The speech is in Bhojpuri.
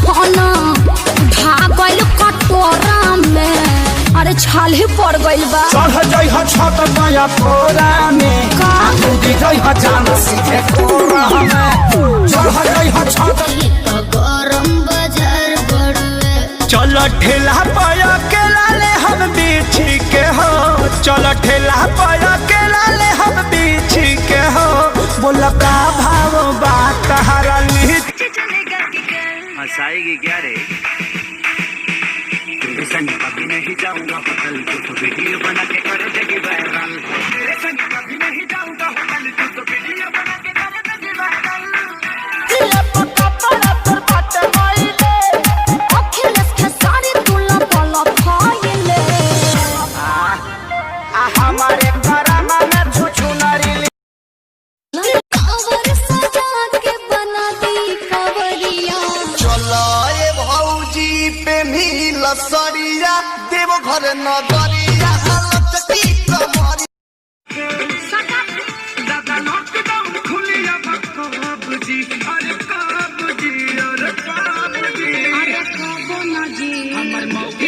खाना भागल कटोरा में। अरे छाल ही पड़ गइल बा। चढ़ जाई ह छत माया कोरा में का उड़ी जाई ह जान सीधे कोरा में। चढ़ जाई ह छत गरम बाजार बड़वे। चल ठेला पाया के लाले हम बीछी के हो। चल ठेला पाया के लाले हम बीछी के हो। बोला का भाव बात हरा ली हंसाएगी क्या रे? तेरे संग कभी नहीं जाऊंगा होटल, तो वीडियो बना के कर देगी वायरल। तेरे संग कभी नहीं जाऊंगा होटल, तो वीडियो बना के कर देगी वायरल। ये पता पड़ा तोर बाटे माइले। अखिलेश के साड़ी तुला बोला फाइले। हमारे घरमा में छुछु नरी कावर सजा के बना दी कावरिया। चलो ये भौजी पे मिल सरिया देव घर नगरिया हालत की कमरी। दादा लॉकडाउन खुलिया कब जी? अरे कब जी? अरे कब जी? अरे कबो ना जी। हमर मौके